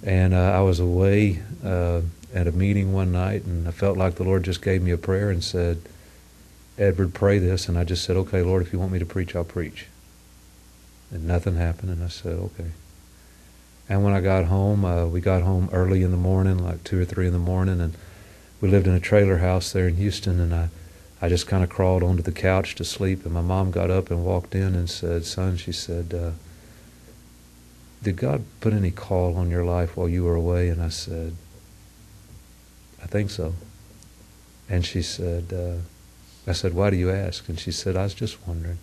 And I was away at a meeting one night, and I felt like the Lord just gave me a prayer and said, Edward, pray this. And I just said, okay, Lord, if you want me to preach, I'll preach. And nothing happened, and I said, okay. And when I got home, we got home early in the morning, like 2 or 3 in the morning, and we lived in a trailer house there in Houston, and I just kind of crawled onto the couch to sleep, and my mom got up and walked in and said, son, she said, did God put any call on your life while you were away? And I said, I think so. And she said, I said, why do you ask? And she said, I was just wondering.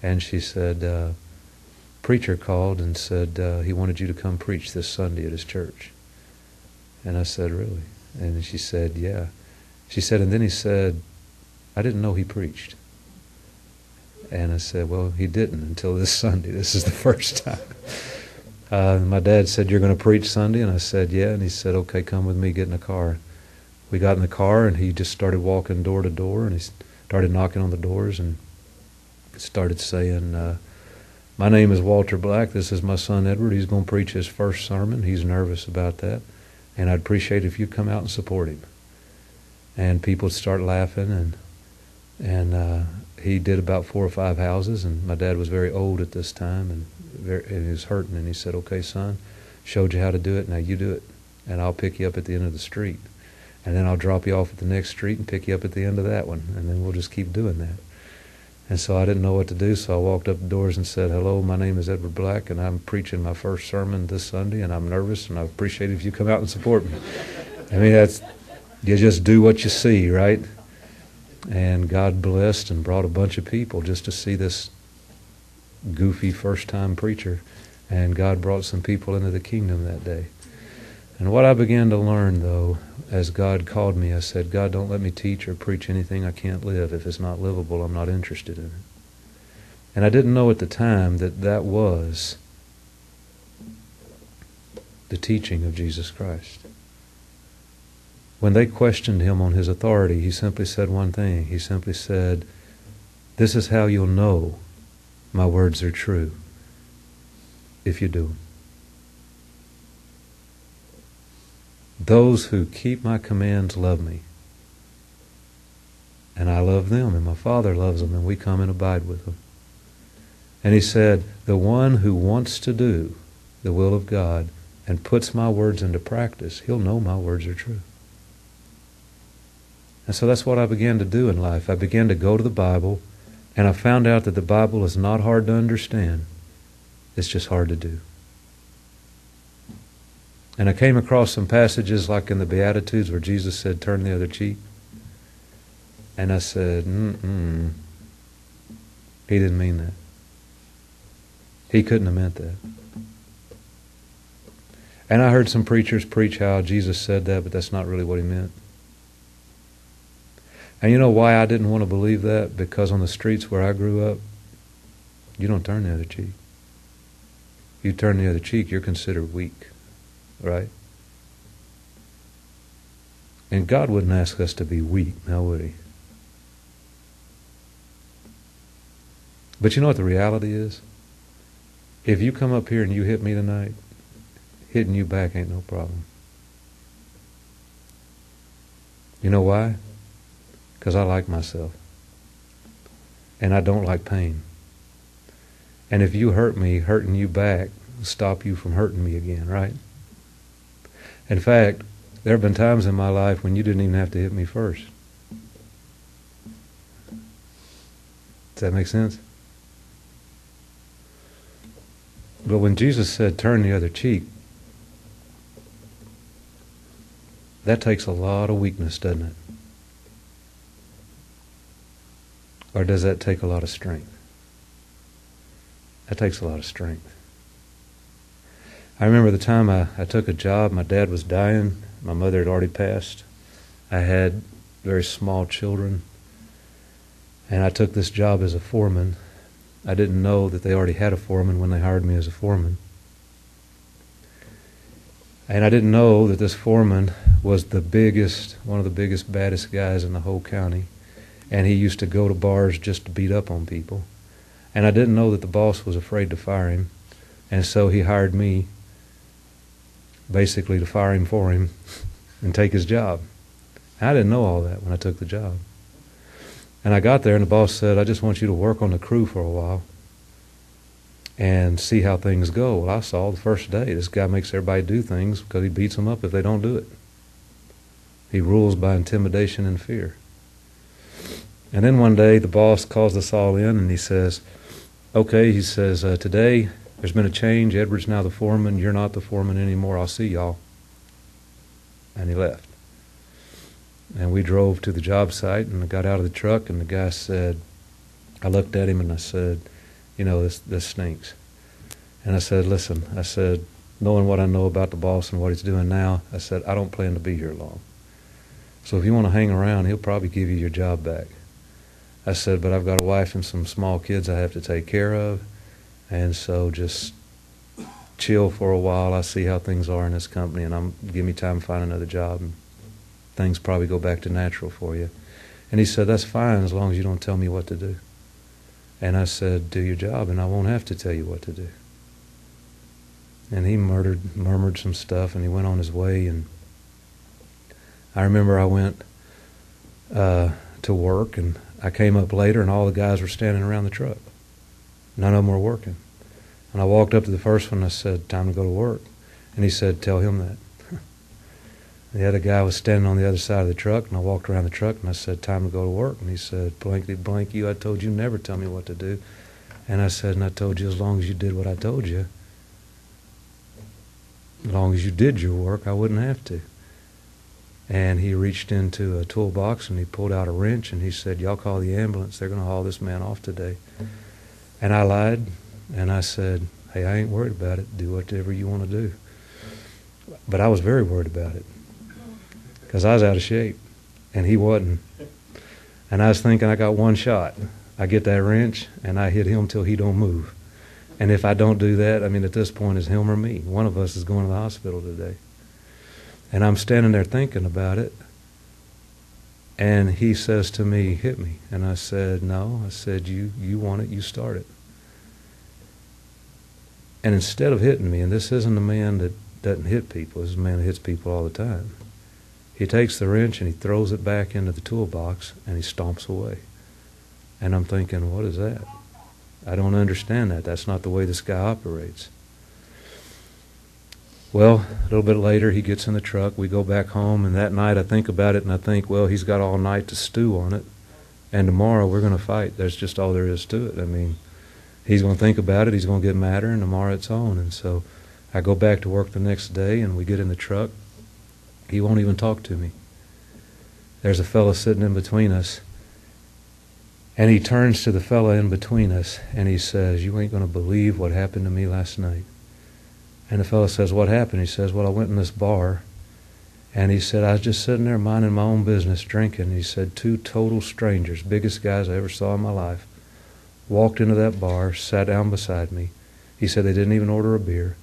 And she said, preacher called and said he wanted you to come preach this Sunday at his church. And I said, really? And she said, yeah. She said, and then he said, I didn't know he preached. And I said, well, he didn't until this Sunday. This is the first time. My dad said, you're going to preach Sunday? And I said, yeah. And he said, okay, come with me, get in the car. We got in the car, and he just started walking door to door, and he started knocking on the doors and started saying, my name is Walter Black. This is my son Edward. He's going to preach his first sermon. He's nervous about that. And I'd appreciate it if you'd come out and support him. And people would start laughing, and he did about 4 or 5 houses, and my dad was very old at this time, and he was hurting, and he said, okay, son, showed you how to do it, now you do it, and I'll pick you up at the end of the street. And then I'll drop you off at the next street and pick you up at the end of that one, and then we'll just keep doing that. And so I didn't know what to do, so I walked up the doors and said, hello, my name is Edward Black, and I'm preaching my first sermon this Sunday, and I'm nervous, and I appreciate it if you come out and support me. I mean, you just do what you see, right? And God blessed and brought a bunch of people just to see this goofy first-time preacher, and God brought some people into the kingdom that day. And what I began to learn, though, as God called me, I said, God, don't let me teach or preach anything I can't live. If it's not livable, I'm not interested in it. And I didn't know at the time that that was the teaching of Jesus Christ. When they questioned him on his authority, he simply said one thing. He simply said, this is how you'll know my words are true, if you do them. Those who keep my commands love me, and I love them, and my Father loves them, and we come and abide with them. And he said, the one who wants to do the will of God and puts my words into practice, he'll know my words are true. And so that's what I began to do in life. I began to go to the Bible, and I found out that the Bible is not hard to understand. It's just hard to do. And I came across some passages like in the Beatitudes where Jesus said, turn the other cheek. And I said, he didn't mean that. He couldn't have meant that. And I heard some preachers preach how Jesus said that, but that's not really what he meant. And you know why I didn't want to believe that? Because on the streets where I grew up, you don't turn the other cheek. You turn the other cheek, you're considered weak. Right? And God wouldn't ask us to be weak, now would he? But you know what the reality is? If you come up here and you hit me tonight, hitting you back ain't no problem. You know why? Because I like myself. And I don't like pain. And if you hurt me, hurting you back will stop you from hurting me again, right? In fact, there have been times in my life when you didn't even have to hit me first. Does that make sense? But when Jesus said, turn the other cheek, that takes a lot of weakness, doesn't it? Or does that take a lot of strength? That takes a lot of strength. I remember the time I took a job. My dad was dying. My mother had already passed. I had very small children. And I took this job as a foreman. I didn't know that they already had a foreman when they hired me as a foreman. And I didn't know that this foreman was one of the biggest, baddest guys in the whole county. And he used to go to bars just to beat up on people. And I didn't know that the boss was afraid to fire him. And so he hired me basically to fire him for him and take his job. I didn't know all that when I took the job. And I got there and the boss said, I just want you to work on the crew for a while and see how things go. Well, I saw the first day, this guy makes everybody do things because he beats them up if they don't do it. He rules by intimidation and fear. And then one day the boss calls us all in and he says, okay, he says, today there's been a change. Edward's now the foreman. You're not the foreman anymore. I'll see y'all. And he left. And we drove to the job site and I got out of the truck and the guy said, I looked at him and I said, you know, this stinks. And I said, listen, I said, knowing what I know about the boss and what he's doing now, I said, I don't plan to be here long. So if you want to hang around, he'll probably give you your job back. I said, but I've got a wife and some small kids I have to take care of, and so just chill for a while. I see how things are in this company, and give me time to find another job, and things probably go back to natural for you. And he said, that's fine as long as you don't tell me what to do. And I said, do your job, and I won't have to tell you what to do. And he murmured some stuff, and he went on his way. And I remember I went to work, and I came up later, and all the guys were standing around the truck. None of them were working. And I walked up to the first one, and I said, time to go to work. And he said, tell him that. The other guy was standing on the other side of the truck, and I walked around the truck, and I said, time to go to work. And he said, blankety blank you, I told you never tell me what to do. And I said, and I told you as long as you did what I told you, as long as you did your work, I wouldn't have to. And he reached into a toolbox, and he pulled out a wrench, and he said, y'all call the ambulance. They're going to haul this man off today. And I lied, and I said, hey, I ain't worried about it. Do whatever you want to do. But I was very worried about it, because I was out of shape, and he wasn't. And I was thinking, I got one shot. I get that wrench, and I hit him till he don't move. And if I don't do that, I mean, at this point, it's him or me. One of us is going to the hospital today. And I'm standing there thinking about it, and he says to me, hit me. And I said, no. I said, you want it, you start it. And instead of hitting me, and this isn't a man that doesn't hit people, this is a man that hits people all the time. He takes the wrench and he throws it back into the toolbox and he stomps away. And I'm thinking, what is that? I don't understand that. That's not the way this guy operates. Well, a little bit later, he gets in the truck. We go back home, and that night I think about it, and I think, well, he's got all night to stew on it, and tomorrow we're going to fight. That's just all there is to it. I mean, he's going to think about it, he's going to get madder, and tomorrow it's on. And so I go back to work the next day, and we get in the truck. He won't even talk to me. There's a fellow sitting in between us, and he turns to the fellow in between us, and he says, you ain't going to believe what happened to me last night. And the fellow says, what happened? He says, well, I went in this bar, and he said, I was just sitting there minding my own business, drinking. And he said, two total strangers, biggest guys I ever saw in my life, walked into that bar, sat down beside me. He said they didn't even order a beer.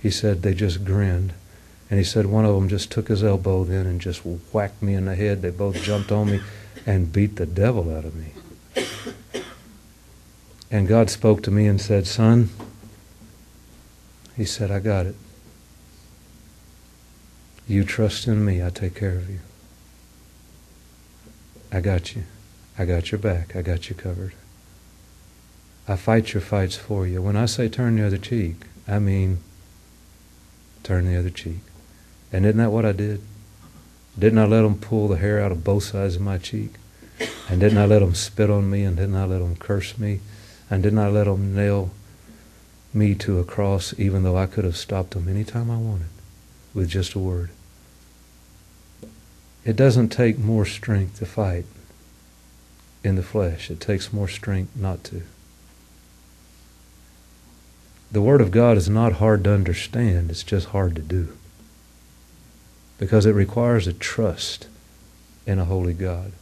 He said they just grinned. And he said one of them just took his elbow then and just whacked me in the head. They both jumped on me and beat the devil out of me. And God spoke to me and said, son, he said, I got it. You trust in me, I take care of you. I got you. I got your back. I got you covered. I fight your fights for you. When I say turn the other cheek, I mean turn the other cheek. And isn't that what I did? Didn't I let them pull the hair out of both sides of my cheek? And didn't I let them spit on me? And didn't I let them curse me? And didn't I let them nail me to a cross, even though I could have stopped them anytime I wanted with just a word? It doesn't take more strength to fight in the flesh. It takes more strength not to. The Word of God is not hard to understand. It's just hard to do, because it requires a trust in a holy God.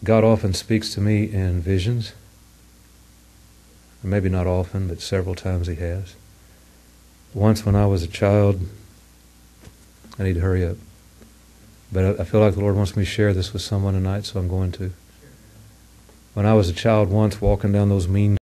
God often speaks to me in visions. Or maybe not often, but several times He has. Once when I was a child, I need to hurry up, but I feel like the Lord wants me to share this with someone tonight, so I'm going to. When I was a child once, walking down those mean